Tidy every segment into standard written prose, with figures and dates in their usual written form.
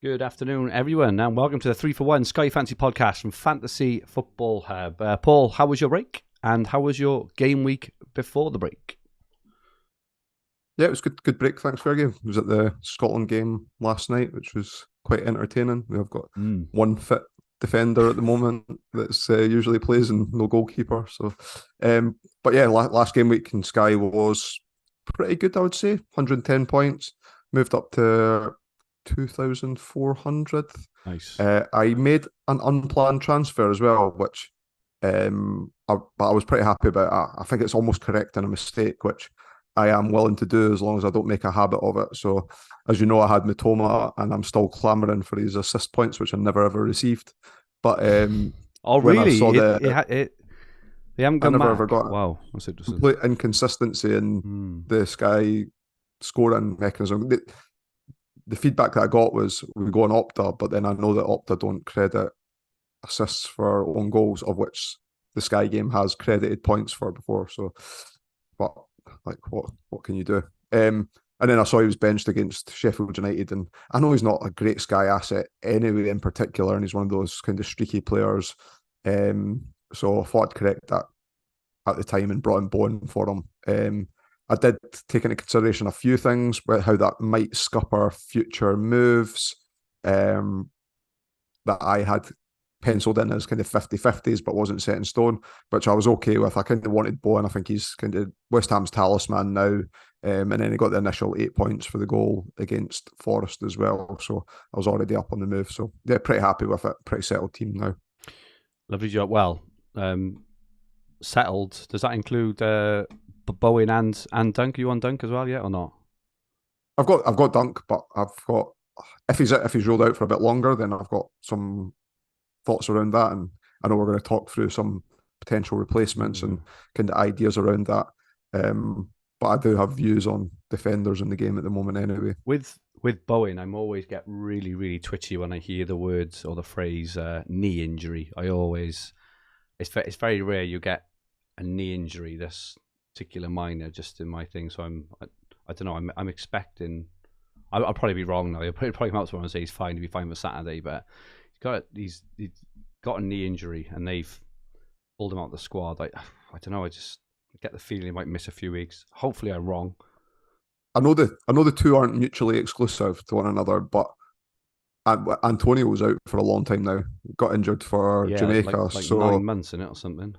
Good afternoon, everyone, and welcome to the 3-for-1 Sky Fantasy podcast from Fantasy Football Hub. Paul, how was your break? And how was your game week before the break? Yeah, it was good break. Thanks, Fergi. I was at the Scotland game last night, which was quite entertaining. We've got one fit defender at the moment that's usually plays and no goalkeeper. So, but yeah, last game week in Sky was pretty good, I would say. 110 points, moved up to 2,400. Nice. I made an unplanned transfer as well, which but I was pretty happy about it. I think it's almost correcting a mistake, which I am willing to do as long as I don't make a habit of it. So, as you know, I had Matoma and I'm still clamouring for his assist points, which I never ever received. But oh, when really? I saw they haven't gone never back. ever got Wow, that's interesting. Complete inconsistency in the Sky scoring mechanism. The feedback that I got was we go on Opta, but then I know that Opta don't credit assists for own goals, of which the Sky game has credited points for before. So, but like, what can you do? And then I saw he was benched against Sheffield United, and I know he's not a great Sky asset anyway in particular, and he's one of those kind of streaky players. So I thought I'd correct that at the time and brought in Bowen for him. I did take into consideration a few things about how that might scupper future moves that I had penciled in as kind of 50-50s, but wasn't set in stone, which I was okay with. I kind of wanted Bowen. I think he's kind of West Ham's talisman now. And then he got the initial 8 points for the goal against Forest as well. So I was already up on the move. So yeah, pretty happy with it. Pretty settled team now. Lovely job. Well, settled. Does that include Bowen and Dunk? Are you on Dunk as well, yeah, or not? I've got Dunk, but I've got if he's rolled out for a bit longer, then I've got some thoughts around that, and I know we're going to talk through some potential replacements and kind of ideas around that. But I do have views on defenders in the game at the moment anyway. With Bowen, I'm always get really, really twitchy when I hear the words or the phrase knee injury. It's very rare you get a knee injury this particular minor just in my thing. So I don't know. I'm expecting. I'll probably be wrong now. He'll probably come out to and say he's fine. He'll be fine for Saturday, but he's got a knee injury and they've pulled him out of the squad. I don't know. I just get the feeling he might miss a few weeks. Hopefully, I'm wrong. I know the two aren't mutually exclusive to one another, but Antonio was out for a long time now. Got injured for Jamaica, like so 9 months in it or something.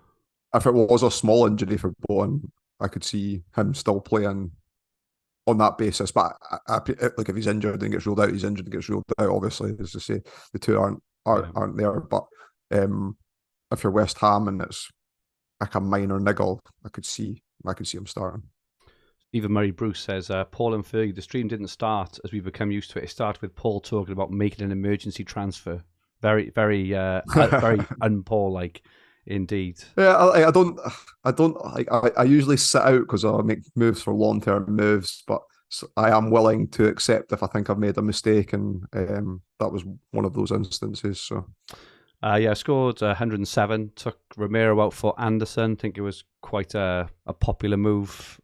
If it was a small injury for Bowen, I could see him still playing on that basis. But like if he's injured and gets ruled out, he's injured and gets ruled out. Obviously, as I say, the two aren't there. But if you're West Ham and it's like a minor niggle, I could see him starting. Even Murray Bruce says, Paul and Fergie, the stream didn't start as we've become used to it. It started with Paul talking about making an emergency transfer. Very, very, very un-Paul-like, indeed. Yeah, I usually sit out because I make moves for long-term moves, but I am willing to accept if I think I've made a mistake, and that was one of those instances. So. I scored 107, took Romero out for Anderson. I think it was quite a popular move.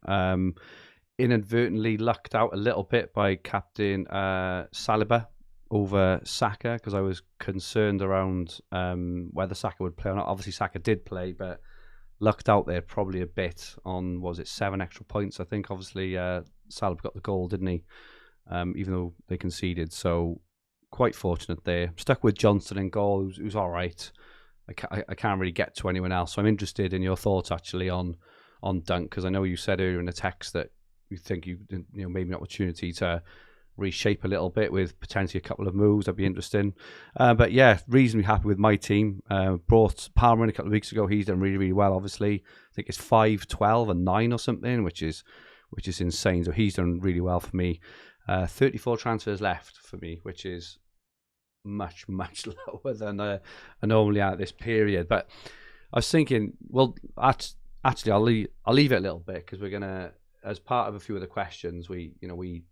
Inadvertently lucked out a little bit by captain Saliba over Saka because I was concerned around whether Saka would play or not. Obviously, Saka did play, but lucked out there probably a bit on, 7 extra points, I think. Obviously, Saliba got the goal, didn't he? Even though they conceded. So quite fortunate there. Stuck with Johnson in goal, who's all right. I can't really get to anyone else. So I'm interested in your thoughts actually on Dunk, because I know you said earlier in the text that you think you maybe an opportunity to reshape a little bit with potentially a couple of moves. That'd be interesting. But yeah, reasonably happy with my team. Brought Palmer in a couple of weeks ago. He's done really, really well. Obviously, I think it's 5, 12, and 9 or something, which is insane. So he's done really well for me. 34 transfers left for me, which is much, much lower than I normally at this period. But I was thinking, well, actually, I'll leave it a little bit because we're gonna, as part of a few of the questions,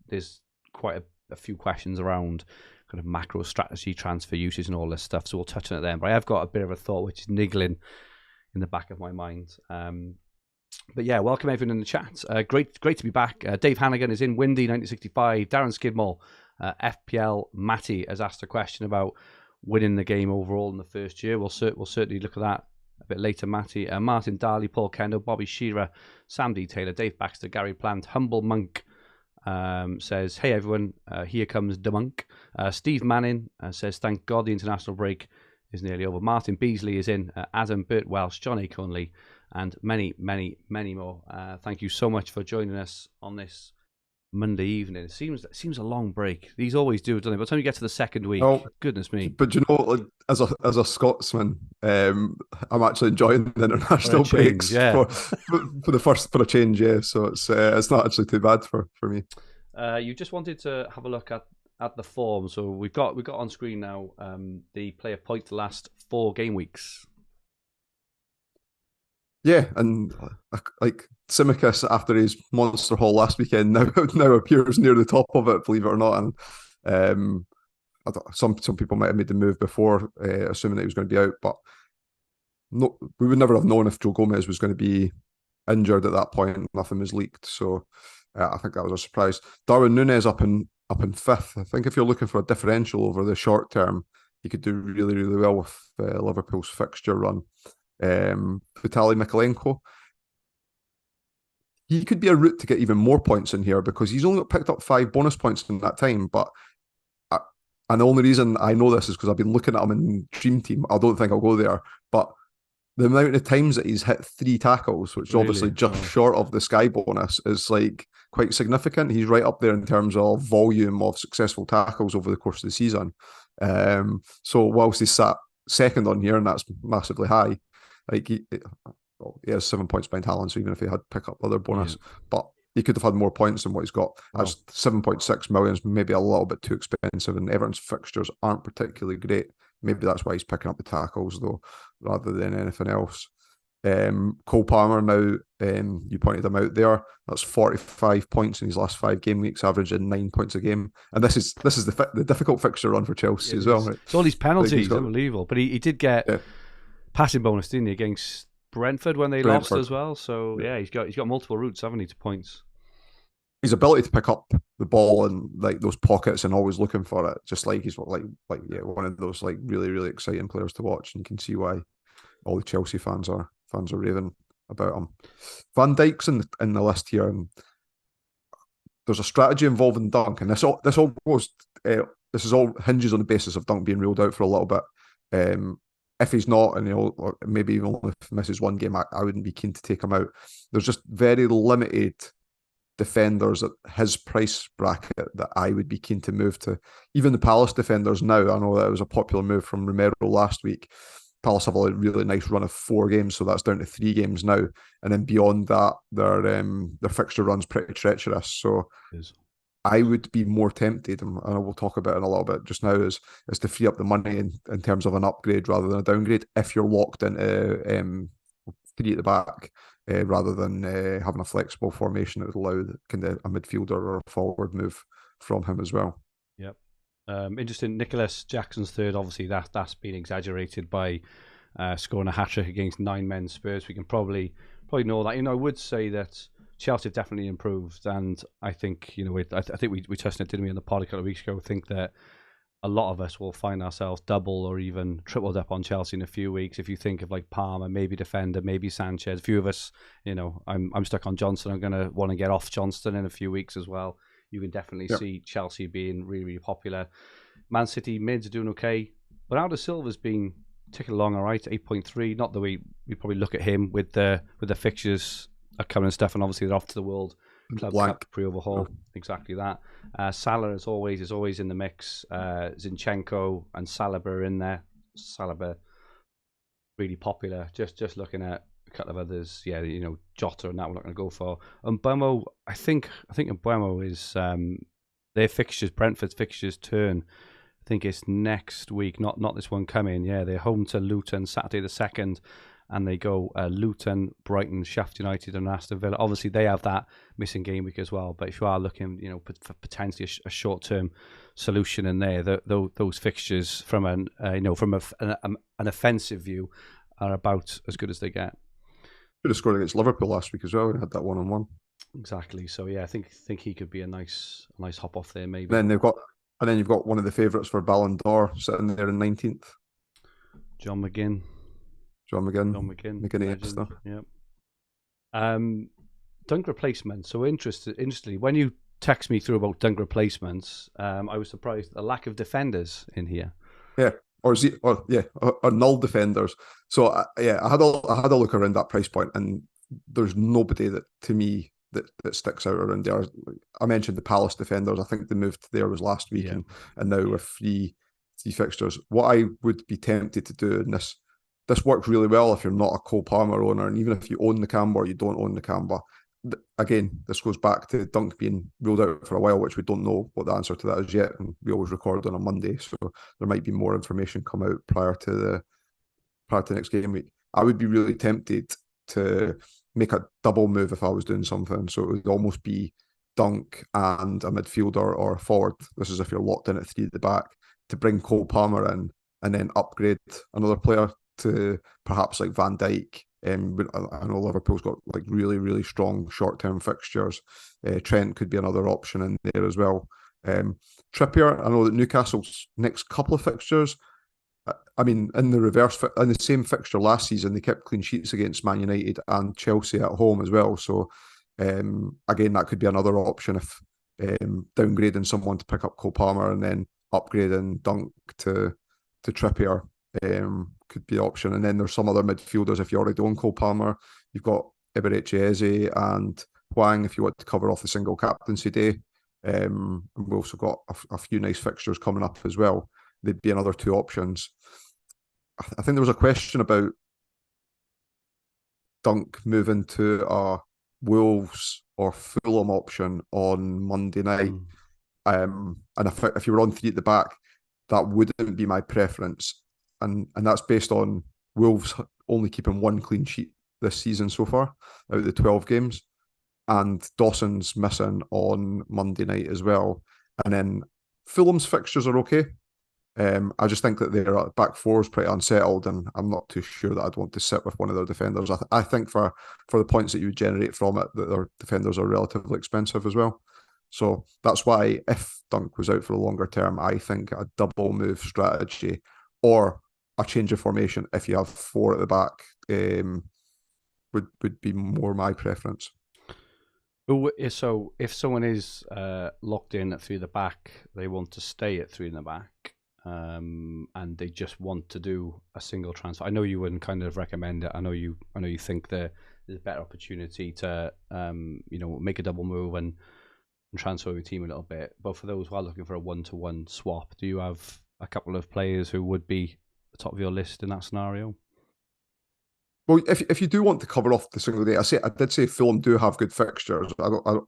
there's quite a few questions around kind of macro strategy, transfer usage, and all this stuff. So we'll touch on it then. But I have got a bit of a thought which is niggling in the back of my mind. But yeah, welcome everyone in the chat. Great to be back. Dave Hannigan is in. Windy 1965. Darren Skidmore FPL Matty has asked a question about winning the game overall in the first year. We'll certainly look at that a bit later, Matty. Martin Darley, Paul Kendall, Bobby Shearer, Sam D. Taylor, Dave Baxter, Gary Plant, Humble Monk says, hey everyone, here comes the monk. Steve Manning says, thank God the international break is nearly over. Martin Beasley is in, Adam Burt Welsh, John A. Conley, and many, many, many more. Thank you so much for joining us on this Monday evening. It seems a long break. These always do, don't they? By the time you get to the second week, goodness me. But you know, like, as a Scotsman, I'm actually enjoying the international breaks for a change. Yeah, so it's not actually too bad for me. You just wanted to have a look at the form. So we've got on screen now the player point the last 4 game weeks. Yeah, and like Simicus after his monster haul last weekend now appears near the top of it, believe it or not. And some people might have made the move before, assuming that he was going to be out, but no, we would never have known if Joe Gomez was going to be injured at that point. Nothing was leaked, so I think that was a surprise. Darwin Núñez up in 5th. I think if you're looking for a differential over the short term, he could do really, really well with Liverpool's fixture run. Vitaly Mikalenko, he could be a route to get even more points in here because he's only picked up 5 bonus points in that time. But and the only reason I know this is because I've been looking at him in Dream Team. I don't think I'll go there, but the amount of times that he's hit 3 tackles, which is obviously just short of the Sky bonus, is like quite significant. He's right up there in terms of volume of successful tackles over the course of the season. So whilst he's sat second on here, and that's massively high, like he has 7 points behind Haaland, so even if he had pick up other bonus, but he could have had more points than what he's got. That's 7.6 million is maybe a little bit too expensive, and Everton's fixtures aren't particularly great. Maybe that's why he's picking up the tackles though, rather than anything else. Cole Palmer now, you pointed him out there. That's 45 points in his last 5 game weeks, averaging 9 points a game. And this is the difficult fixture run for Chelsea as well. Right? It's all these penalties, unbelievable. But he did get passing bonus, didn't he, against Brentford when they lost as well. So he's got multiple routes, haven't he, to points. His ability to pick up the ball in like those pockets and always looking for it, just like he's one of those like really, really exciting players to watch, and you can see why all the Chelsea fans are raving about him. Van Dijk's in the list here, and there's a strategy involving Dunk, and this is all hinges on the basis of Dunk being ruled out for a little bit. If he's not, and or maybe even if he misses 1 game, I wouldn't be keen to take him out. There's just very limited defenders at his price bracket that I would be keen to move to. Even the Palace defenders now, I know that it was a popular move from Romero last week. Palace have a really nice run of 4 games, so that's down to 3 games now. And then beyond that, their fixture run's pretty treacherous. So I would be more tempted, and I will talk about it in a little bit just now, is to free up the money in terms of an upgrade rather than a downgrade if you're locked into 3 at the back. Rather than having a flexible formation that would allow kind of a midfielder or a forward move from him as well. Yep. Interesting. Nicholas Jackson's third. Obviously, that's been exaggerated by scoring a hat trick against 9 men Spurs. We can probably know that. I would say that Chelsea have definitely improved, and I think I think we touched on it, didn't we, on the pod a couple of weeks ago. I think that a lot of us will find ourselves double or even tripled up on Chelsea in a few weeks. If you think of like Palmer, maybe defender, maybe Sanchez. A few of us, I'm stuck on Johnson. I'm going to want to get off Johnston in a few weeks as well. You can definitely see Chelsea being really, really popular. Man City mids are doing okay. Bernardo Silva's been ticking along all right, 8.3. Not that we probably look at him with the fixtures coming and stuff, and obviously they're off to the World Club Cup pre-overhaul. Exactly that. Salah is always in the mix. Zinchenko and Saliba are in there. Saliba really popular. Just looking at a couple of others. Jota and that we're not going to go for. And Mbeumo, I think Mbeumo is their fixtures. Brentford's fixtures turn. I think it's next week, not this one coming. Yeah, they're home to Luton Saturday the 2nd. And they go Luton, Brighton, Sheffield United, and Aston Villa. Obviously, they have that missing game week as well. But if you are looking, for potentially a short-term solution in there, those fixtures from an offensive view are about as good as they get. Could have scored against Liverpool last week as well. We had that 1-on-1. Exactly. So yeah, I think he could be a nice hop off there maybe. Then they've got And then you've got one of the favourites for Ballon d'Or sitting there in 19th. John McGinn. John McGinn. Legend. Yep. Dunk replacements. So interestingly, when you text me through about dunk replacements, I was surprised at the lack of defenders in here. Yeah, or null defenders. So I had a look around that price point, and there's nobody that to me that sticks out around there. I mentioned the Palace defenders. I think the move there was last week, and now with three fixtures. What I would be tempted to do, and this works really well if you're not a Cole Palmer owner, and even if you own the Kamba or you don't own the Kamba. Again, this goes back to Dunk being ruled out for a while, which we don't know what the answer to that is yet, and we always record on a Monday, so there might be more information come out prior to next game week. I would be really tempted to make a double move if I was doing something, so it would almost be Dunk and a midfielder or a forward. This is if you're locked in at 3 at the back, to bring Cole Palmer in and then upgrade another player to perhaps like Van Dijk. I know Liverpool's got like really, really strong short-term fixtures. Trent could be another option in there as well. Trippier, I know that Newcastle's next couple of fixtures, I mean, in the same fixture last season, they kept clean sheets against Man United and Chelsea at home as well. So, again, that could be another option if downgrading someone to pick up Cole Palmer and then upgrading Dunk to Trippier could be an option. And then there's some other midfielders if you already own Cole Palmer. You've got Eberechi Eze and Hwang if you want to cover off the single captaincy day. And we've also got a few nice fixtures coming up as well. They'd be another two options. I think there was a question about Dunk moving to a Wolves or Fulham option on Monday night. And if you were on 3 at the back, that wouldn't be my preference. And that's based on Wolves only keeping 1 clean sheet this season so far out of the 12 games. And Dawson's missing on Monday night as well. And then Fulham's fixtures are okay. I just think that their back four is pretty unsettled, and I'm not too sure that I'd want to sit with one of their defenders. I think for the points that you would generate from it, that their defenders are relatively expensive as well. So that's why if Dunk was out for the longer term, I think a double move strategy or a change of formation if you have 4 at the back would be more my preference. So if someone is locked in at 3 at the back, they want to stay at 3 in the back. And they just want to do a single transfer. I know you wouldn't kind of recommend it. I know you think there's a better opportunity to make a double move and transfer your team a little bit. But for those who are looking for a 1-to-1 swap, do you have a couple of players who would be the top of your list in that scenario? Well, if you do want to cover off the single day, I did say Fulham do have good fixtures.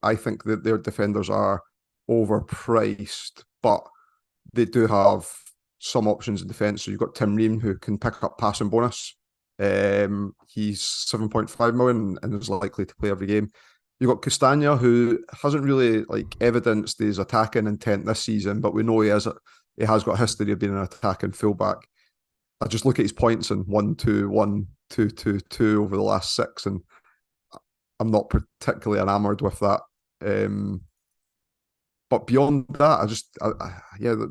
I think that their defenders are overpriced, but they do have some options in defence. So you've got Tim Ream, who can pick up passing bonus. He's 7.5 million and is likely to play every game. You've got Castagna, who hasn't really evidenced his attacking intent this season, but we know he has got a history of being an attacking fullback. I just look at his points in 1-2, 1-2-2-2 over the last 6, and I'm not particularly enamoured with that. But beyond that,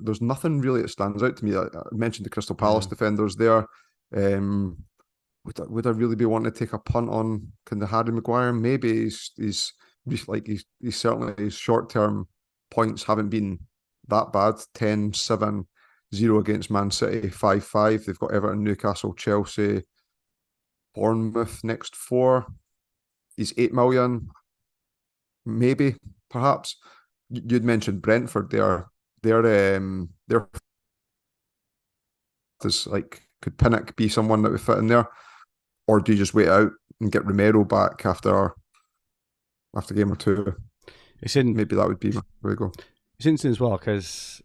there's nothing really that stands out to me. I mentioned the Crystal Palace defenders there. Would I really be wanting to take a punt on kind of Harry Maguire? Maybe he's certainly his short-term points haven't been that bad. 10-7-0 against Man City, 5-5. They've got Everton, Newcastle, Chelsea, Bournemouth next 4. He's 8 million. Maybe, perhaps. You'd mentioned Brentford there. Could Pinnock be someone that would fit in there, or do you just wait out and get Romero back after a game or 2? Maybe that would be where we go. It's interesting as well because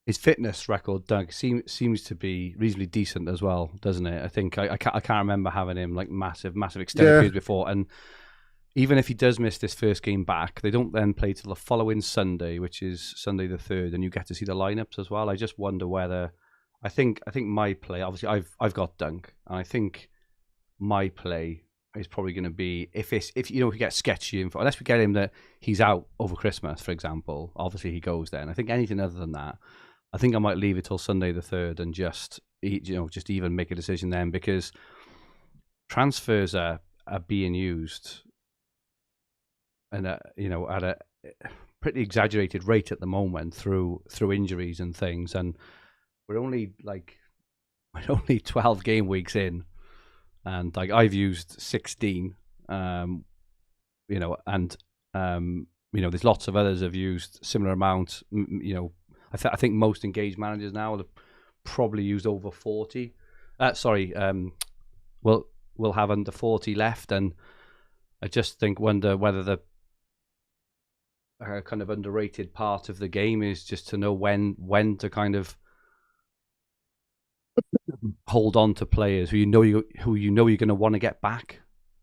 his fitness record, Doug, seems to be reasonably decent as well, doesn't it? I think I can't remember having him massive extended periods before, and even if he does miss this first game back, they don't then play till the following Sunday, which is Sunday the 3rd, and you get to see the lineups as well. I just wonder whether I think my play, obviously I've got Dunk, and I think my play is probably going to be if we get sketchy info, unless we get him that he's out over Christmas, for example. Obviously, he goes then. I think anything other than that, I think I might leave it till Sunday the 3rd and just even make a decision then, because transfers are being used and at a pretty exaggerated rate at the moment through injuries and things, and we're only 12 game weeks in, and like I've used 16, and there's lots of others have used similar amount. I think most engaged managers now have probably used over 40. We'll have under 40 left, and I just wonder whether the kind of underrated part of the game is just to know when to kind of hold on to players who you're going to want to get back.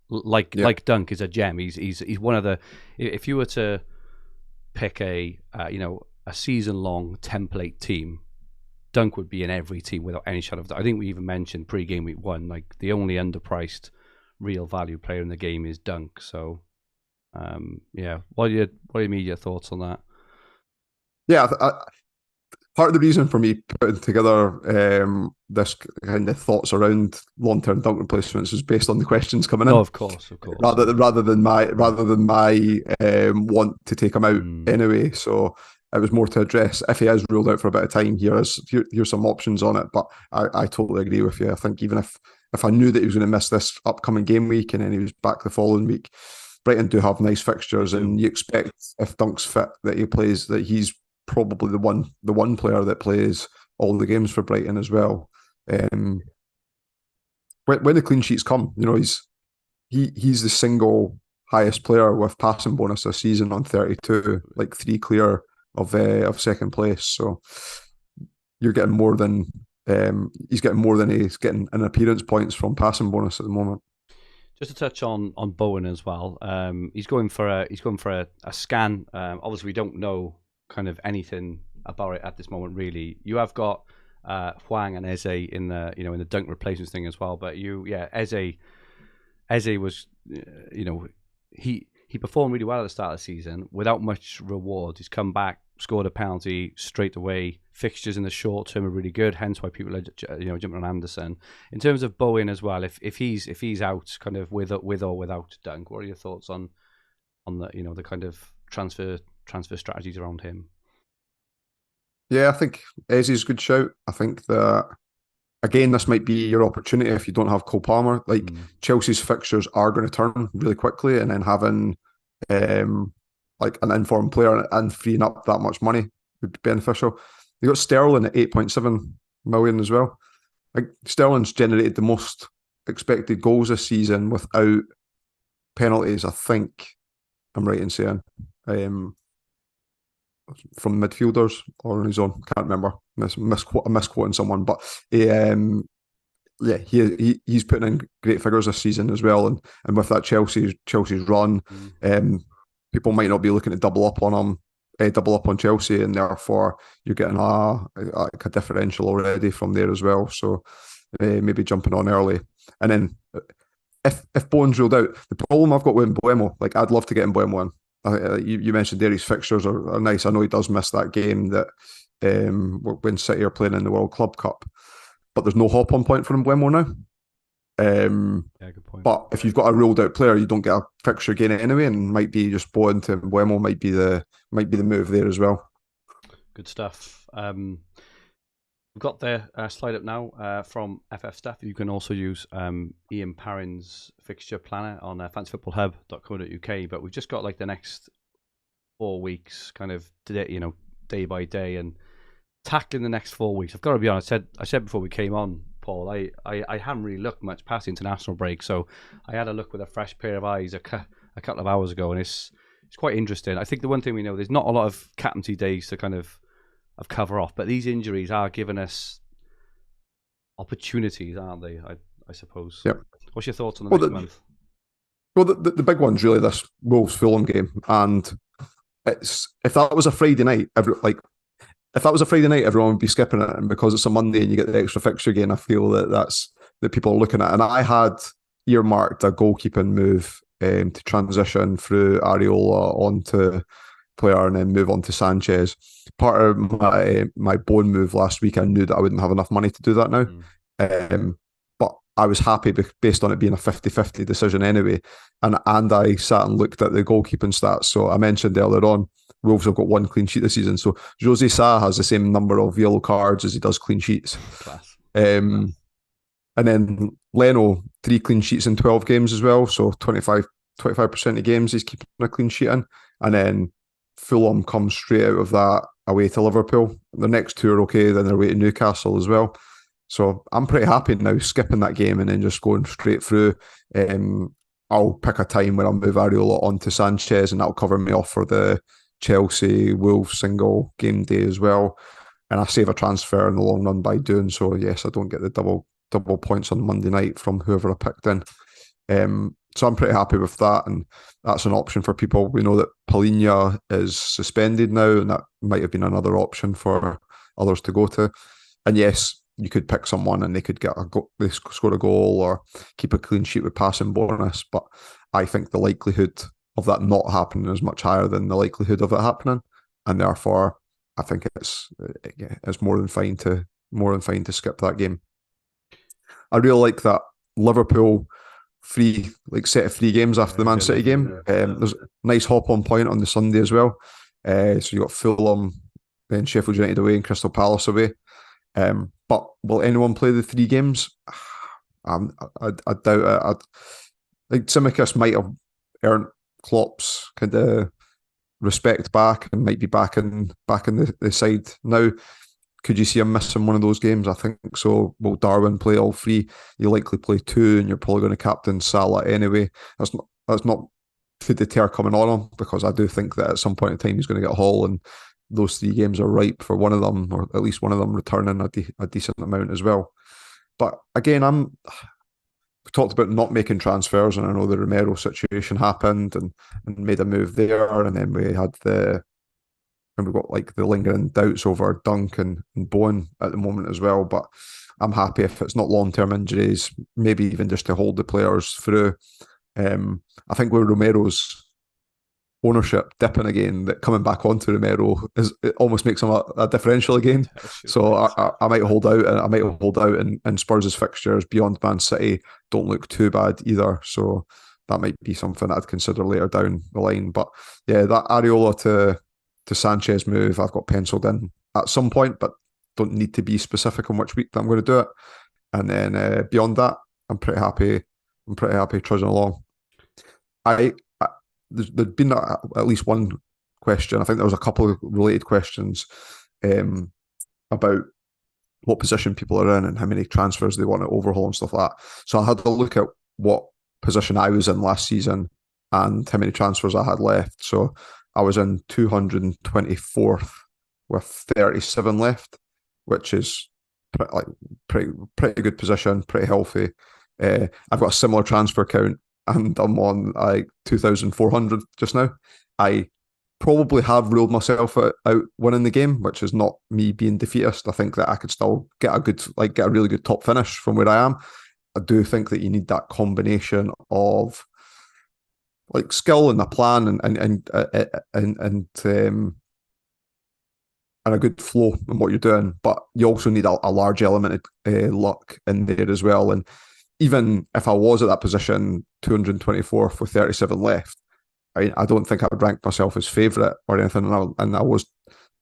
Like Dunk is a gem. He's one of the. If you were to pick a season long template team, Dunk would be in every team without any shadow of doubt. I think we even mentioned pre-game week 1, like the only underpriced real value player in the game is Dunk. So, what are your immediate thoughts on that? Yeah, part of the reason for me putting together this kind of thoughts around long-term Dunk replacements is based on the questions coming in. Oh, of course. Rather than my want to take him out anyway. So it was more to address if he is ruled out for a bit of time. Here's some options on it. But I totally agree with you. I think even if I knew that he was going to miss this upcoming game week and then he was back the following week, Brighton do have nice fixtures, and you expect if Dunk's fit that he plays, that he's probably the one player that plays all the games for Brighton as well. When the clean sheets come, he's the single highest player with passing bonus this season on 32, like 3 clear of second place. So you're getting more than he's getting more than he's getting in appearance points from passing bonus at the moment. Just to touch on Bowen as well, he's going for a scan. Obviously, we don't know kind of anything about it at this moment, really. You have got Hwang and Eze in the Dunk replacements thing as well, but Eze was he performed really well at the start of the season without much reward. He's come back, scored a penalty straight away. Fixtures in the short term are really good, hence why people are jumping on Anderson. In terms of Bowen as well, if he's out kind of with or without Dunk, what are your thoughts on the the kind of transfer strategies around him? Yeah, I think Eze's a good shout. I think that again, this might be your opportunity if you don't have Cole Palmer. Like Chelsea's fixtures are going to turn really quickly, and then having like an informed player and freeing up that much money would be beneficial. You got Sterling at 8.7 million as well. Like Sterling's generated the most expected goals this season without penalties. I think I'm right in saying from midfielders or on his own. Can't remember. I'm misquoting someone, but he's putting in great figures this season as well. And with that Chelsea's run, people might not be looking to double up on Chelsea, and therefore you're getting a differential already from there as well. So maybe jumping on early. And then if Bowen's ruled out, the problem I've got with Mbeumo, like I'd love to get Mbeumo in. You mentioned there his fixtures are nice. I know he does miss that game that when City are playing in the World Club Cup, but there's no hop on point for Mbeumo now. Good point. But if you've got a ruled out player, you don't get a fixture gain anyway, and might be just Bowen to Mbeumo might be the move there as well. Good stuff. We've got the slide up now from FF Stuff. You can also use Ian Parrin's fixture planner on fantasyfootballhub.co.uk. But we've just got like the next 4 weeks, kind of day by day, and tackling the next 4 weeks. I've got to be honest. I said before we came on, Paul, I haven't really looked much past the international break, so I had a look with a fresh pair of eyes a couple of hours ago, and it's quite interesting. I think the one thing we know, there's not a lot of captaincy days to kind of cover off, but these injuries are giving us opportunities, aren't they? I suppose. Yep. What's your thoughts on the next month? Well, the big one's really this Wolves Fulham game, and if that was a Friday night, everyone would be skipping it, and because it's a Monday and you get the extra fixture game, I feel that people are looking at. And I had earmarked a goalkeeping move to transition through Areola onto player and then move on to Sanchez. Part of my bone move last week, I knew that I wouldn't have enough money to do that now. But I was happy based on it being a 50-50 decision anyway. And I sat and looked at the goalkeeping stats. So I mentioned earlier on, Wolves have got 1 clean sheet this season. So Jose Sa has the same number of yellow cards as he does clean sheets. Class. And then Leno, 3 clean sheets in 12 games as well. So 25% of games he's keeping a clean sheet in. And then Fulham comes straight out of that away to Liverpool. The next 2 are okay, then they're away to Newcastle as well. So I'm pretty happy now skipping that game and then just going straight through. I'll pick a time where I'll move Areola onto Sanchez and that'll cover me off for the Chelsea Wolves single game day as well. And I save a transfer in the long run by doing so. Yes, I don't get the double points on Monday night from whoever I picked in. So I'm pretty happy with that, and that's an option for people. We know that Palhinha is suspended now, and that might have been another option for others to go to. And yes, you could pick someone and they could get they score a goal or keep a clean sheet with passing bonus. But I think the likelihood of that not happening is much higher than the likelihood of it happening, and therefore I think it's more than fine to skip that game. I really like that Liverpool set of 3 games after the Man City game. There's a nice hop on point on the Sunday as well. So you got Fulham, then Sheffield United away and Crystal Palace away. But will anyone play the 3 games? I doubt it. Like Tsimikas might have earned Klopp's kind of respect back and might be back in the side now. Could you see him missing one of those games? I think so. Will Darwin play all 3? You likely play 2, and you're probably going to captain Salah anyway. That's not to deter coming on him, because I do think that at some point in time he's going to get a haul, and those 3 games are ripe for one of them, or at least one of them returning a decent amount as well. But again, we talked about not making transfers, and I know the Romero situation happened and made a move there, and then we had we've got like the lingering doubts over Dunk and Bowen at the moment as well. But I'm happy if it's not long-term injuries, maybe even just to hold the players through. I think with Romero's ownership dipping again, that coming back onto Romero it almost makes him a differential again. So I might hold out, and I might hold out, and Spurs' fixtures beyond Man City don't look too bad either. So that might be something I'd consider later down the line. But yeah, that Areola to Sanchez move I've got penciled in at some point, but don't need to be specific on which week that I'm going to do it. And then beyond that, I'm pretty happy trudging along. There's been at least one question. I think there was a couple of related questions about what position people are in and how many transfers they want to overhaul and stuff like that. So I had to look at what position I was in last season and how many transfers I had left. So I was in 224th with 37 left, which is pretty good position, pretty healthy. I've got a similar transfer count, and I'm on 2,400 just now. I probably have ruled myself out winning the game, which is not me being defeatist. I think that I could still get a really good top finish from where I am. I do think that you need that combination of like skill and a plan and a good flow in what you're doing, but you also need a large element of luck in there as well. And even if I was at that position, 224th with 37 left, I don't think I would rank myself as favourite or anything. And I was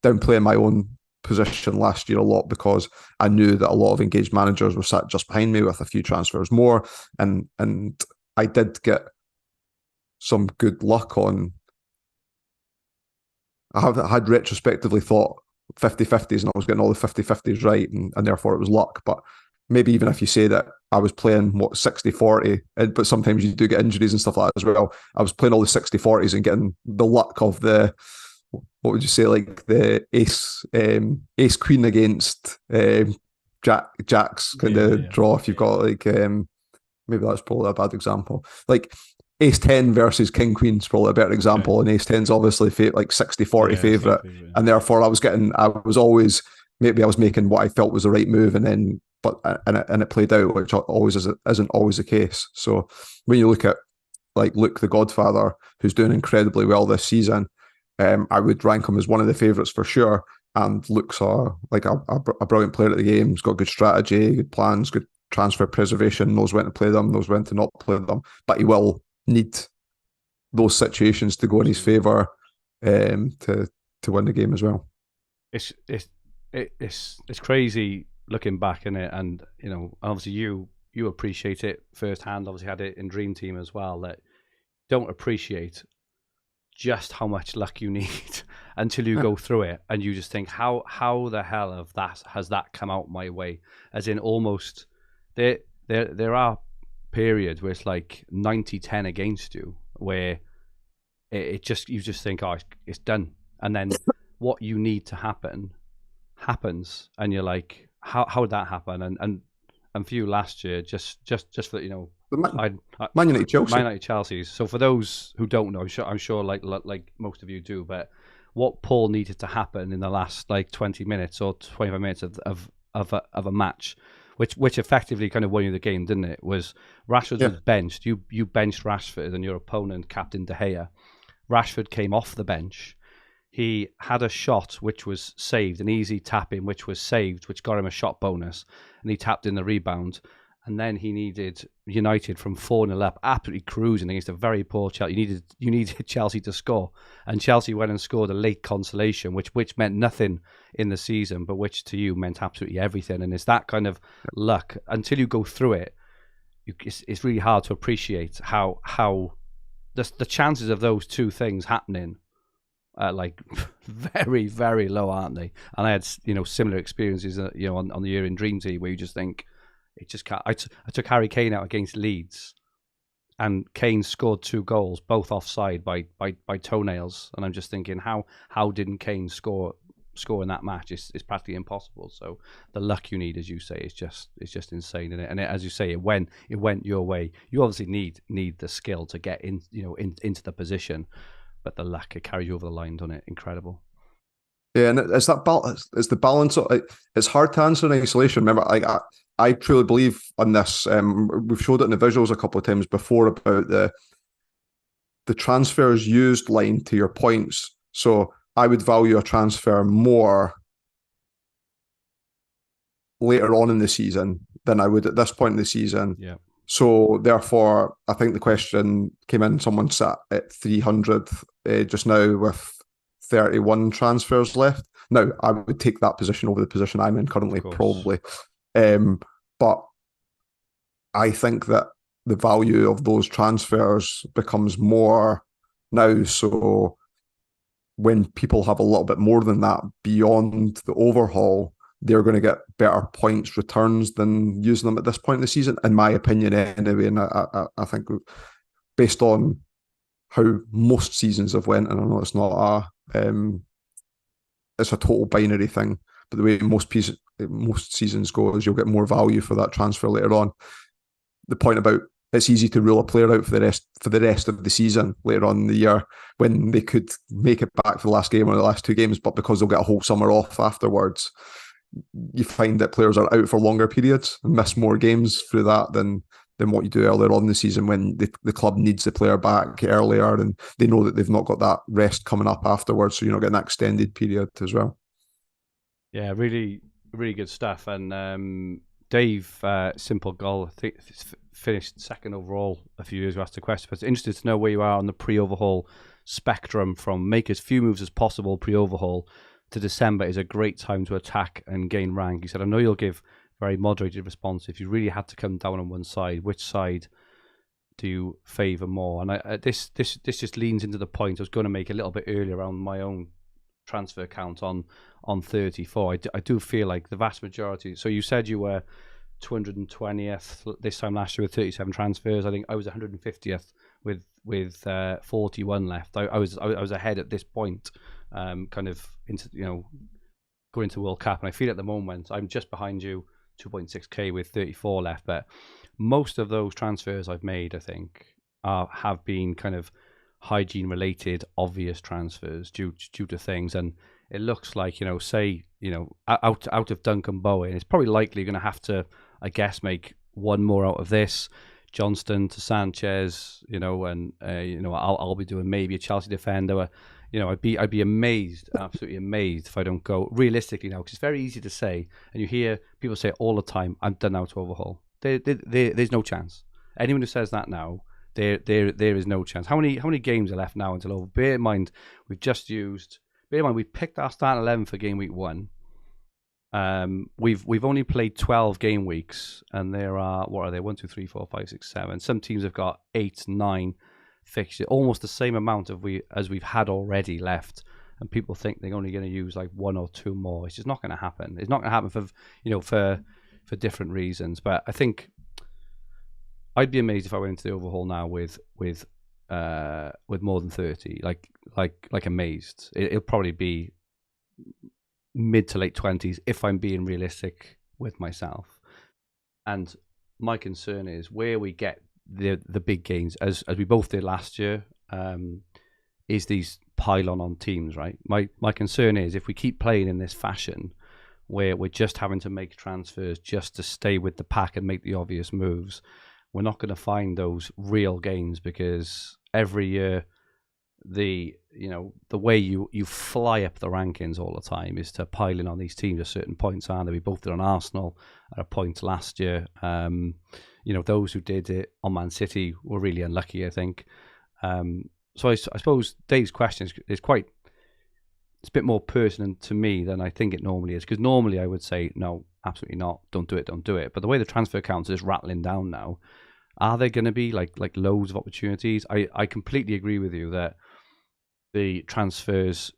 downplaying my own position last year a lot because I knew that a lot of engaged managers were sat just behind me with a few transfers more, and I did get some good luck on. I had retrospectively thought 50-50s, and I was getting all the 50-50s right, and therefore it was luck. But maybe even if you say that I was playing 60-40, but sometimes you do get injuries and stuff like that as well. I was playing all the 60-40s and getting the luck of the, what would you say, like the ace queen against jacks kind of draw. If you've got like maybe that's probably a bad example. Like ace 10 versus king queen is probably a better example, and ace 10's obviously like 60-40 favourite, and therefore I was always, maybe I was making what I felt was the right move, and then but and it played out, which always isn't always the case. So when you look at like Luke the Godfather, who's doing incredibly well this season, I would rank him as one of the favourites for sure. And Luke's a brilliant player at the game. He's got good strategy, good plans, good transfer preservation, knows when to play them, knows when to not play them. But he will need those situations to go in his favour to win the game as well. It's crazy looking back in it, and obviously you appreciate it firsthand. Obviously had it in Dream Team as well. That don't appreciate just how much luck you need until you go through it, and you just think how the hell has that come out my way? As in, almost there are periods where it's like 90-10 against you, where you just think, oh, it's done, and then what you need to happen happens, and you're like, how did that happen? And for you last year, just for Man United Chelsea. So for those who don't know, I'm sure like most of you do, but what Paul needed to happen in the last like 20 minutes or 25 minutes of a match, which effectively kind of won you the game, didn't it? Was Rashford was benched. You benched Rashford, and your opponent, Captain De Gea. Rashford came off the bench. He had a shot which was saved, an easy tap in which was saved, which got him a shot bonus, and he tapped in the rebound. And then he needed United from 4-0 up, absolutely cruising against a very poor Chelsea. You needed Chelsea to score, and Chelsea went and scored a late consolation, which meant nothing in the season, but which to you meant absolutely everything. And it's that kind of luck. Until you go through it, it's really hard to appreciate how the chances of those two things happening like very, very low, aren't they? And I had similar experiences on the year in Dream Team where you just think it just can't. I took Harry Kane out against Leeds, and Kane scored 2 goals, both offside by toenails, and I'm just thinking how didn't Kane score in that match? It's practically impossible. So the luck you need, as you say, is just insane in it. And as you say, it went your way. You obviously need the skill to get in into the position. But the luck, it carries you over the line, doesn't it? Incredible. Yeah, and it's that balance. It's the balance. It's hard to answer in isolation. Remember, I truly believe on this. We've showed it in the visuals a couple of times before about the transfers used line to your points. So I would value a transfer more later on in the season than I would at this point in the season. Yeah. So therefore, I think the question came in. Someone sat at 300 just now with 31 transfers left. Now, I would take that position over the position I'm in currently, probably. But I think that the value of those transfers becomes more now. So when people have a little bit more than that beyond the overhaul, they're going to get better points returns than using them at this point in the season, in my opinion, anyway. And I think based on how most seasons have went, and I know it's not it's a total binary thing, but the way most seasons go is you'll get more value for that transfer later on. The point about it's easy to rule a player out for the rest of the season later on in the year when they could make it back for the last game or the last 2 games, but because they'll get a whole summer off afterwards, you find that players are out for longer periods and miss more games through that than what you do earlier on in the season when the club needs the player back earlier and they know that they've not got that rest coming up afterwards, so you're not getting that extended period as well. Yeah, really, really good stuff. And Dave, Simple Goal, I think finished second overall a few years ago, asked the question, but it's interested to know where you are on the pre-overhaul spectrum from make as few moves as possible pre-overhaul to December is a great time to attack and gain rank. He said, I know you'll give very moderated response. If you really had to come down on one side, which side do you favour more? And this just leans into the point I was going to make a little bit earlier around my own transfer count on 34. I do feel like the vast majority. So you said you were 220th this time last year with 37 transfers. I think I was 150th with 41 left. I was ahead at this point, kind of into going into World Cup, and I feel at the moment I'm just behind you, 2.6k with 34 left. But most of those transfers I've made, I think, have been kind of hygiene related, obvious transfers due to things. And it looks like, say out of Duncan Bowen. It's probably likely going to have to, I guess, make one more out of this. Johnston to Sanchez, and I'll be doing maybe a Chelsea defender. I'd be amazed, absolutely amazed, if I don't go realistically now, because it's very easy to say, and you hear people say all the time, "I'm done now to overhaul." There's no chance. Anyone who says that now, there is no chance. How many games are left now until over? Bear in mind, we picked our starting 11 for game week 1. We've only played 12 game weeks, and there are, what are they? 1, 2, 3, 4, 5, 6, 7. Some teams have got 8, 9 fixtures, almost the same amount as we've had already left. And people think they're only going to use like 1 or 2 more. It's just not going to happen. It's not going to happen for different reasons. But I think I'd be amazed if I went into the overhaul now with more than 30. Like amazed. It'll probably be mid to late 20s if I'm being realistic with myself. And my concern is where we get the big gains, as we both did last year, is these pylon on teams, right? My concern is if we keep playing in this fashion where we're just having to make transfers just to stay with the pack and make the obvious moves, we're not going to find those real gains, because every year the way you fly up the rankings all the time is to pile in on these teams at certain points, aren't they? We both did on Arsenal at a point last year. Those who did it on Man City were really unlucky, I think. So I suppose Dave's question is it's a bit more pertinent to me than I think it normally is, because normally I would say, no, absolutely not, don't do it. But the way the transfer counts is rattling down now, are there going to be like loads of opportunities? I completely agree with you that the transfers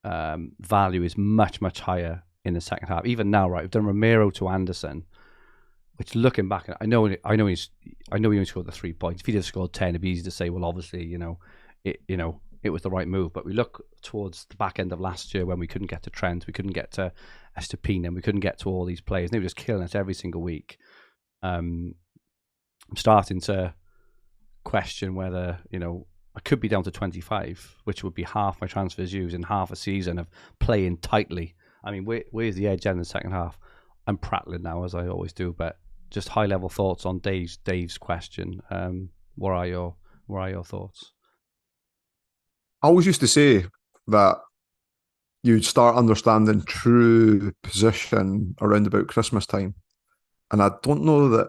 value is much, much higher in the second half. Even now, right, we've done Romero to Anderson, which, looking back, I know he only scored the 3 points. If he'd have scored 10, it'd be easy to say, well, obviously, it was the right move. But we look towards the back end of last year when we couldn't get to Trent, we couldn't get to Estepina, and we couldn't get to all these players. And they were just killing us every single week. I'm starting to question whether, I could be down to 25, which would be half my transfers used in half a season of playing tightly. I mean, where's the edge in the second half? I'm prattling now, as I always do, but just high level thoughts on Dave's question. What are your thoughts? I always used to say that you'd start understanding true position around about Christmas time, and I don't know that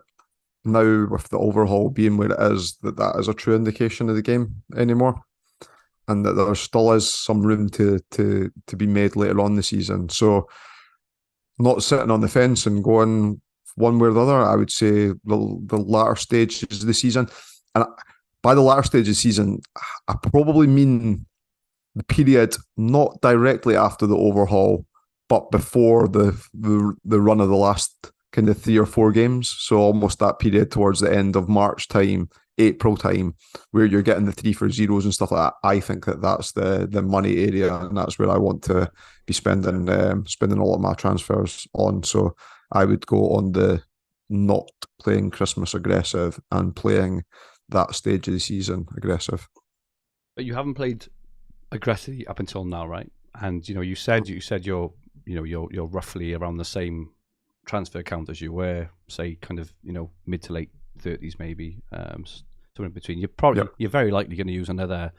now, with the overhaul being where it is, that is a true indication of the game anymore, and that there still is some room to be made later on in the season. So, not sitting on the fence and going one way or the other, I would say the latter stages of the season. And by the latter stage of the season, I probably mean the period not directly after the overhaul, but before the run of the last kind of 3 or 4 games. So almost that period towards the end of March time, April time, where you're getting the 3 for zeros and stuff like that. I think that's the money area, and that's where I want to be spending all of my transfers on. So I would go on the not playing Christmas aggressive and playing that stage of the season aggressive. But you haven't played aggressively up until now, right? And you said you're roughly around the same transfer count as you were, say, kind of mid to late 30s, maybe somewhere in between. You're very likely going to use another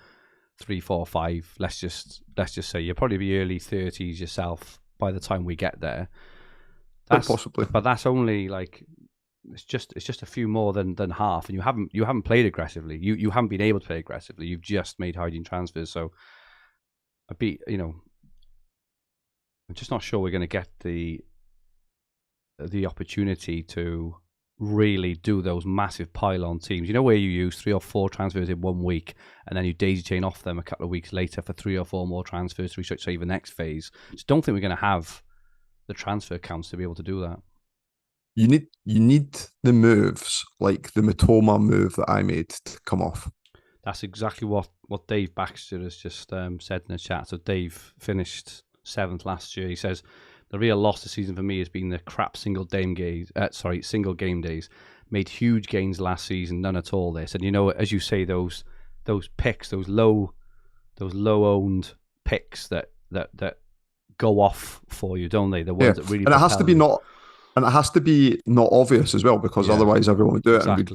3, 4, 5. Let's just say you'll probably be early 30s yourself by the time we get there. That's possibly, but that's only like it's just a few more than half, and you haven't played aggressively. You haven't been able to play aggressively. You've just made hygiene transfers. So I'm just not sure we're going to get the opportunity to really do those massive pylon teams. Where you use 3 or 4 transfers in 1 week, and then you daisy chain off them a couple of weeks later for 3 or 4 more transfers to restructure the next phase. Just don't think we're going to have the transfer counts to be able to do that. You need the moves like the Matoma move that I made to come off. That's exactly what Dave Baxter has just said in the chat. So Dave finished 7th last year. He says, the real loss this season for me has been the crap single game days. Made huge gains last season, none at all this. And as you say, those picks, those low owned picks that go off for you, don't they? The ones that really and it has to be you. not. And it has to be not obvious as well, because otherwise everyone would do it, and we'd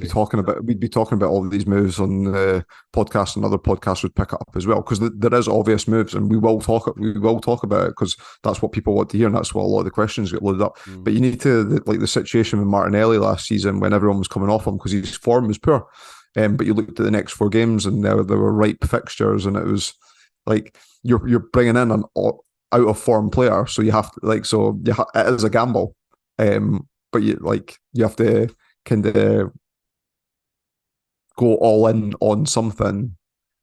be talking about all of these moves on the podcast, and other podcasts would pick it up as well, because there is obvious moves, and we will talk about it, because that's what people want to hear, and that's what a lot of the questions get loaded up. But you need to, like the situation with Martinelli last season when everyone was coming off him because his form was poor, but you looked at the next 4 games and there were ripe fixtures, and it was like you're bringing in an out of form player, so you have to it is a gamble. But you have to kind of go all in on something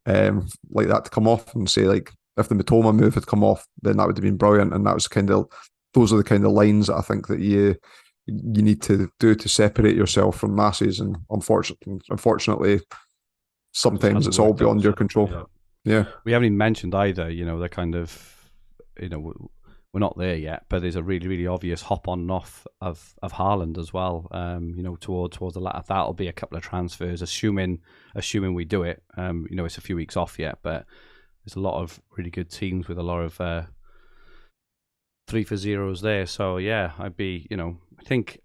like that to come off, and say, like, if the Matoma move had come off, then that would have been brilliant. And those are the kind of lines that I think that you need to do to separate yourself from masses. And unfortunately, sometimes it's all beyond your control. Yeah. We haven't even mentioned either, the kind of, we're not there yet, but there's a really, really obvious hop on and off of Haaland as well. Towards the latter, that'll be a couple of transfers, assuming we do it. It's a few weeks off yet, but there's a lot of really good teams with a lot of 3-for-0s there. So yeah, I'd be, I think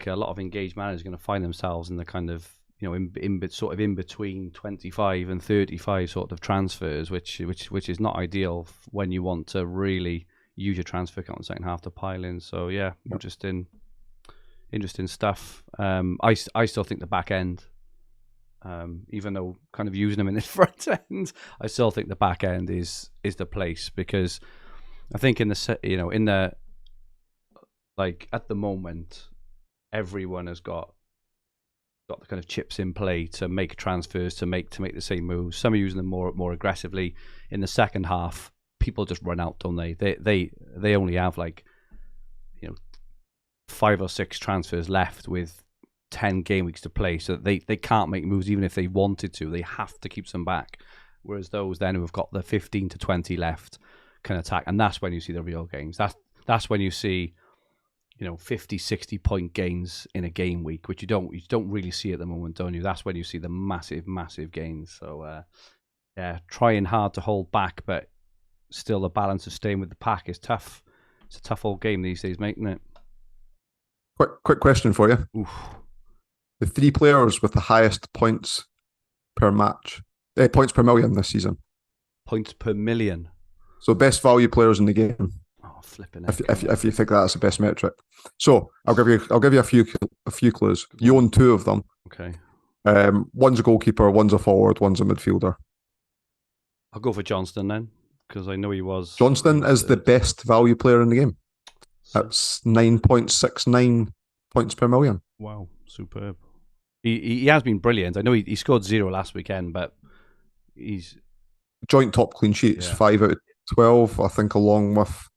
a lot of engaged managers are going to find themselves in the kind of, in between 25 and 35 sort of transfers, which is not ideal when you want to really use your transfer account in the second half to pile in. So yeah, interesting stuff. I still think the back end, even though kind of using them in this front end, I still think the back end is the place, because I think at the moment, everyone has got the kind of chips in play to make transfers, to make the same moves. Some are using them more aggressively. In the second half, people just run out, don't they? They only have 5 or 6 transfers left with 10 game weeks to play, so they can't make moves even if they wanted to. They have to keep some back. Whereas those then who have got the 15 to 20 left can attack, and that's when you see the real gains. That's when you see 50, 60 point gains in a game week, which you don't really see at the moment, don't you? That's when you see the massive gains. So trying hard to hold back, but still the balance of staying with the pack is tough. It's a tough old game these days, mate, isn't it? Quick question for you. Oof. The 3 players with the highest points per match, points per million this season. Points per million. So best value players in the game. Oh, flipping! If you think that's the best metric, so I'll give you a few clues. You own 2 of them. Okay. One's a goalkeeper, one's a forward, one's a midfielder. I'll go for Johnston then, because I know he was. Johnston is the best value player in the game. That's 9.69 points per million. Wow, superb. He has been brilliant. I know he scored 0 last weekend, but he's joint top clean sheets, 5 out of 12, I think, along with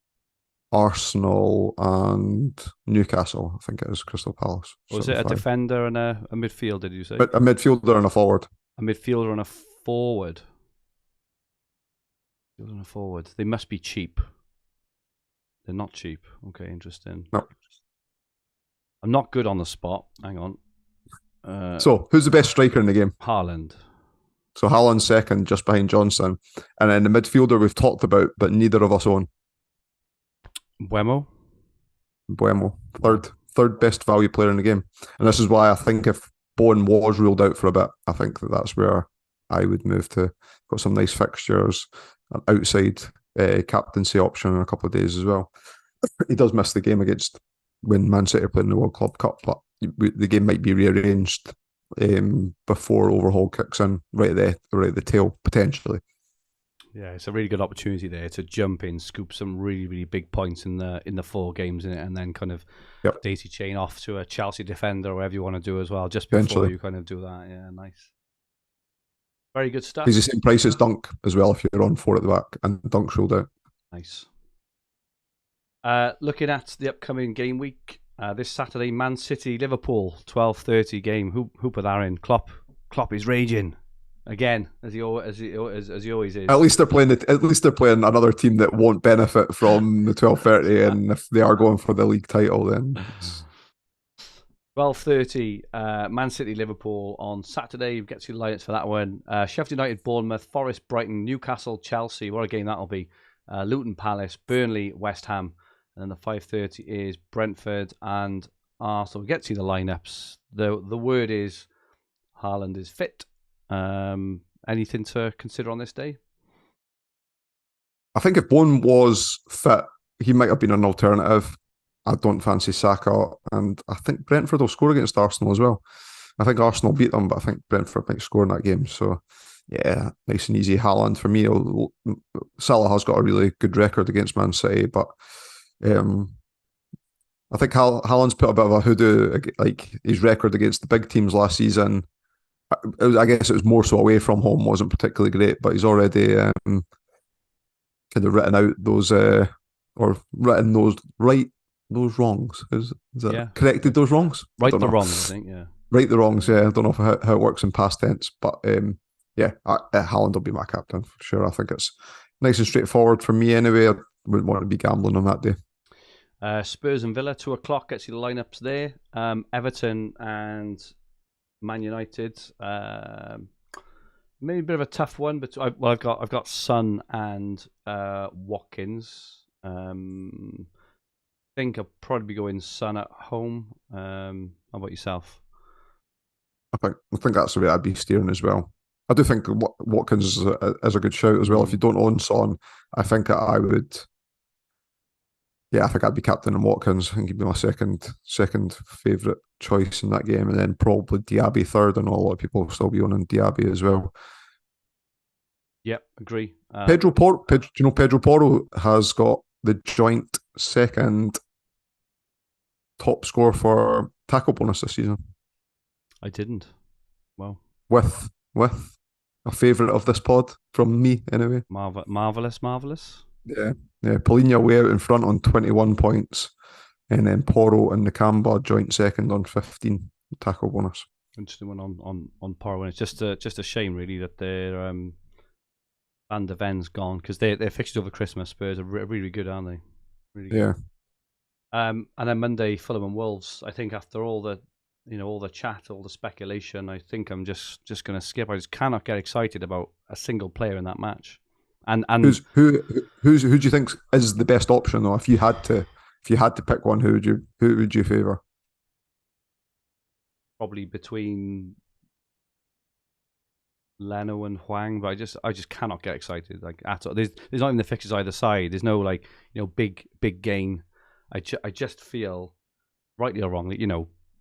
Arsenal and Newcastle. I think it is Crystal Palace. Was it a defender and a midfielder, did you say? But a midfielder and a forward. A midfielder and a forward. They must be cheap. They're not cheap. Okay, interesting. No. I'm not good on the spot. Hang on. So, who's the best striker in the game? Haaland. So, Haaland's second, just behind Johnson. And then the midfielder we've talked about, but neither of us own. Buemo, third best value player in the game. And this is why I think if Bowen was ruled out for a bit, I think that's where I would move to. Got some nice fixtures, an outside captaincy option in a couple of days as well. He does miss the game against when Man City are playing the World Club Cup, but the game might be rearranged before overhaul kicks in, right at the tail, potentially. Yeah, it's a really good opportunity there to jump in, scoop some really, really big points in the 4 games in it, and then kind of daisy chain off to a Chelsea defender or whatever you want to do as well, just before you kind of do that. Yeah, nice. Very good stuff. He's the same price as Dunk as well if you're on 4 at the back, and Dunk's ruled out. Nice. Looking at the upcoming game week, this Saturday, Man City, Liverpool, 12:30 game. Who put that in? Klopp is raging. Again, as he always is. At least they're playing another team that won't benefit from the 12:30, and if they are going for the league title, then 12:30, Man City, Liverpool on Saturday. Get to the lights for that one. Sheffield United, Bournemouth, Forest, Brighton, Newcastle, Chelsea. What a game that'll be. Luton Palace, Burnley, West Ham, and then the 5:30 is Brentford and Arsenal. We get to see the lineups. The word is Haaland is fit. Anything to consider on this day? I think if Bowen was fit, he might have been an alternative. I don't fancy Saka, and I think Brentford will score against Arsenal as well. I think Arsenal beat them, but I think Brentford might score in that game. So, yeah, nice and easy. Haaland for me. Salah has got a really good record against Man City, but I think Haaland's put a bit of a hoodoo, like his record against the big teams last season. I guess it was more so away from home, wasn't particularly great, but he's already kind of written out those or written those wrongs. Is that corrected those wrongs? Right the wrongs, I think. Yeah. Right the wrongs. Yeah, I don't know how it works in past tense, but Haaland will be my captain for sure. I think it's nice and straightforward for me anyway. I wouldn't want to be gambling on that day. Spurs and Villa, 2:00. Get to see the lineups there. Everton and Man United. Maybe a bit of a tough one, but I've got Son and Watkins. I think I'll probably be going Son at home. How about yourself? I think that's the way I'd be steering as well. I do think Watkins is a good shout as well. If you don't own Son, I think I would. Yeah, I think I'd be captain in Watkins. I think he'd be my second favourite choice in that game, and then probably Diaby third. And a lot of people will still be owning Diaby as well. Yep, agree. Pedro Porro has got the joint second top score for tackle bonus this season. I didn't. Well, with a favourite of this pod from me anyway. Marvelous. Yeah. Paulinho way out in front on 21 points, and then Porro and Nakamba joint second on 15 tackle bonus. Interesting one on Porro, and it's just a shame really that their Van de Ven's gone, because their fixtures over Christmas, Spurs are really good, aren't they? Really good. Yeah. And then Monday, Fulham and Wolves. I think after all the chat, all the speculation, I think I'm just going to skip. I just cannot get excited about a single player in that match. And who do you think is the best option though? If you had to pick one, who would you favour? Probably between Leno and Hwang, but I just cannot get excited like at all. There's not even the fixtures either side. There's no big gain. I just feel, rightly or wrongly,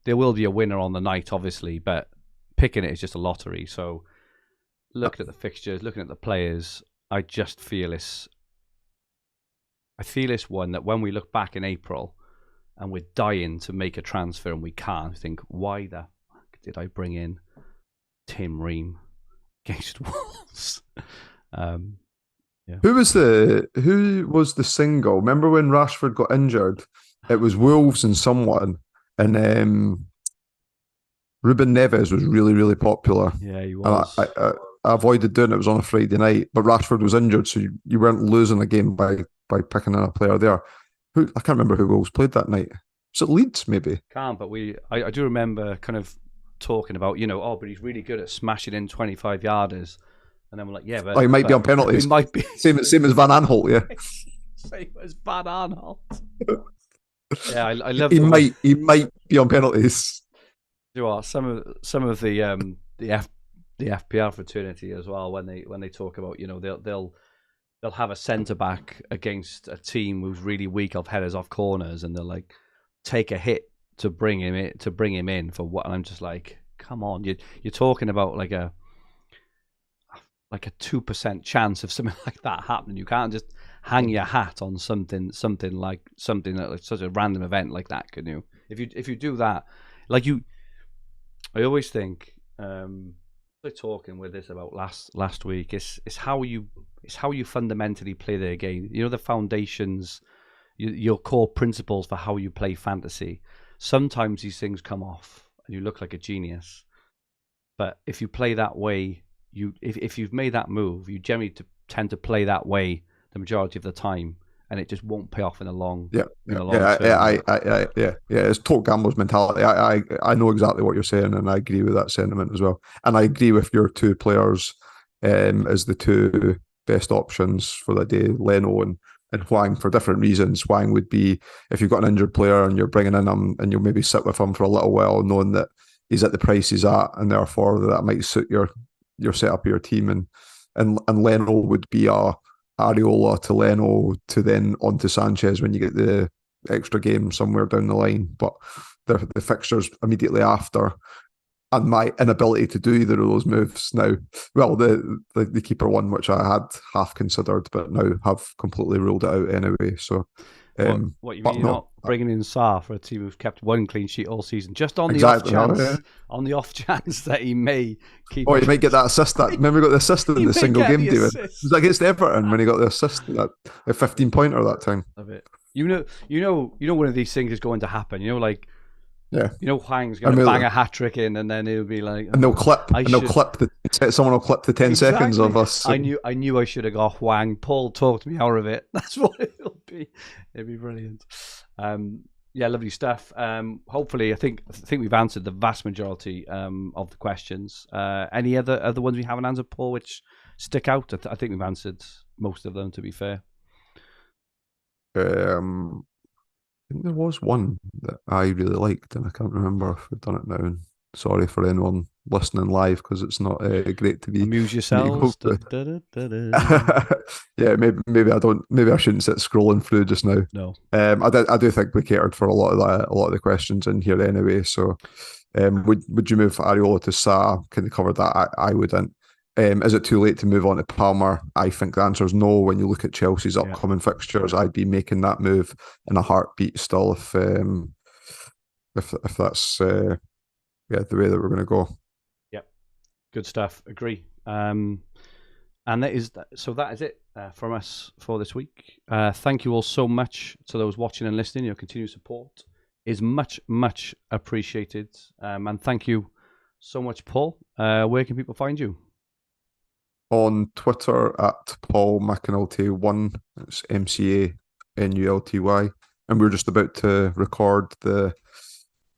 there will be a winner on the night, obviously, but picking it is just a lottery. So looking at the fixtures, looking at the players, I just feel it's one that when we look back in April and we're dying to make a transfer and we can't, think, why the fuck did I bring in Tim Ream against Wolves? Who was the single? Remember when Rashford got injured? It was Wolves and someone, and Ruben Neves was really, really popular. Yeah, he was. I avoided doing it. It was on a Friday night, but Rashford was injured, so you weren't losing a game by picking in a player there. I can't remember who Wolves played that night. Was it Leeds, maybe? Can't, but I do remember kind of talking about, but he's really good at smashing in 25-yarders. And then we're like, yeah, but... he might be on penalties. He might be. Same as Van Aanholt, yeah. Same as Van Aanholt. Yeah, I love... He might be on penalties. You know what? Some of the FPL fraternity as well, when they talk about, they'll have a centre back against a team who's really weak off headers off corners, and they'll like take a hit to bring him in for what? And I'm just like, come on, you're talking about like a 2% chance of something like that happening. You can't just hang your hat on something like such a random event like that, can you? If you do that, I always think. We're talking with this about last week. It's how you fundamentally play the game. The foundations, your core principles for how you play fantasy. Sometimes these things come off and you look like a genius. But if you play that way, if you've made that move, you generally tend to play that way the majority of the time, and it just won't pay off in the long term. It's total gambler's mentality. I know exactly what you're saying, and I agree with that sentiment as well. And I agree with your two players as the two best options for the day, Leno and Hwang, for different reasons. Hwang would be if you've got an injured player and you're bringing in him and you'll maybe sit with him for a little while, knowing that he's at the price he's at, and therefore that might suit your setup of your team. And Leno would be a Areola to Leno to then on to Sanchez when you get the extra game somewhere down the line. But the fixtures immediately after, and my inability to do either of those moves now. Well, the keeper one, which I had half considered, but now have completely ruled it out anyway. So, what you mean? You're not bringing in Sarr for a team who's kept one clean sheet all season, just on the off chance that he may keep. Oh, he might get that assist. Remember, he got the assist in the single game, David. Was that against Everton when he got the assist, that a 15-pointer that time? Of it. You know, one of these things is going to happen. You know, like. Yeah, Hwang's going to bang a hat trick in, and then it'll be like, and they'll clip, someone will clip the 10 seconds of us. I knew I should have got Hwang. Paul talked me out of it. That's what it'll be. It'll be brilliant. Lovely stuff. Hopefully, I think we've answered the vast majority of the questions. Any other ones we haven't answered, Paul, which stick out? I think we've answered most of them. To be fair. I think there was one that I really liked, and I can't remember if we've done it now. And sorry for anyone listening live, because it's not great to be. Amuse yourselves. Yeah, maybe I don't. Maybe I shouldn't sit scrolling through just now. No. I do think we catered for a lot of the questions in here anyway. So, would you move Areola to Sa? Can they cover that? I wouldn't. Is it too late to move on to Palmer? I think the answer is no. When you look at Chelsea's upcoming fixtures, I'd be making that move in a heartbeat still if that's the way that we're going to go. Yep, good stuff. Agree. And that is it from us for this week. Thank you all so much to those watching and listening. Your continued support is much, much appreciated. And thank you so much, Paul. Where can people find you? On Twitter at Paul McAnulty1. It's MCANULTY. And we're just about to record the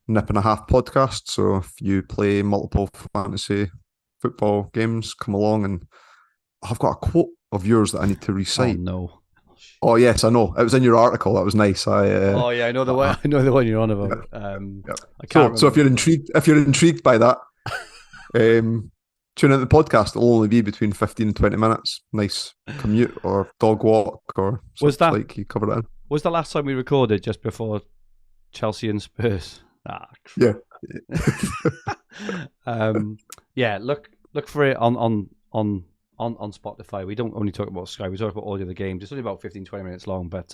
Nip and a Half podcast. So if you play multiple fantasy football games, come along. And I've got a quote of yours that I need to recite. Oh, no. Oh, yes, I know. It was in your article. That was nice. I know the one. I know the one you're on about. Yeah. So if you're intrigued by that, tune into the podcast. It'll only be between 15 and 20 minutes. Nice commute or dog walk or something like you covered it in. Was the last time we recorded just before Chelsea and Spurs? Yeah. Look for it on Spotify. We don't only talk about Sky, we talk about all the other games. It's only about 15-20 minutes long, but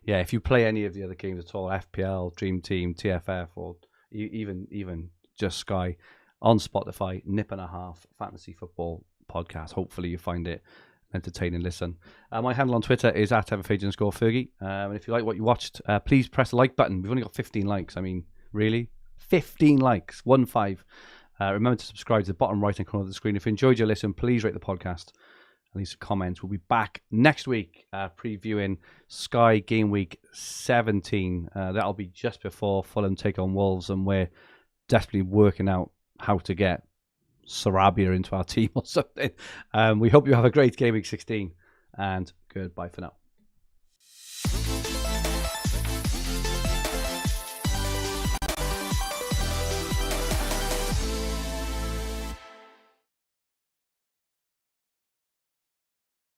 if you play any of the other games at all, FPL, Dream Team, TFF, or even just Sky, on Spotify, Nip and a Half Fantasy Football Podcast. Hopefully you find it entertaining listen. My handle on Twitter is at @Fergi. And if you like what you watched, please press the like button. We've only got 15 likes. I mean, really? 15 likes. 15. Remember to subscribe to the bottom right hand corner of the screen. If you enjoyed your listen, please rate the podcast and leave some comments. We'll be back next week previewing Sky Game Week 17. That'll be just before Fulham take on Wolves, and we're desperately working out how to get Sarabia into our team or something. We hope you have a great Game Week 16, and goodbye for now.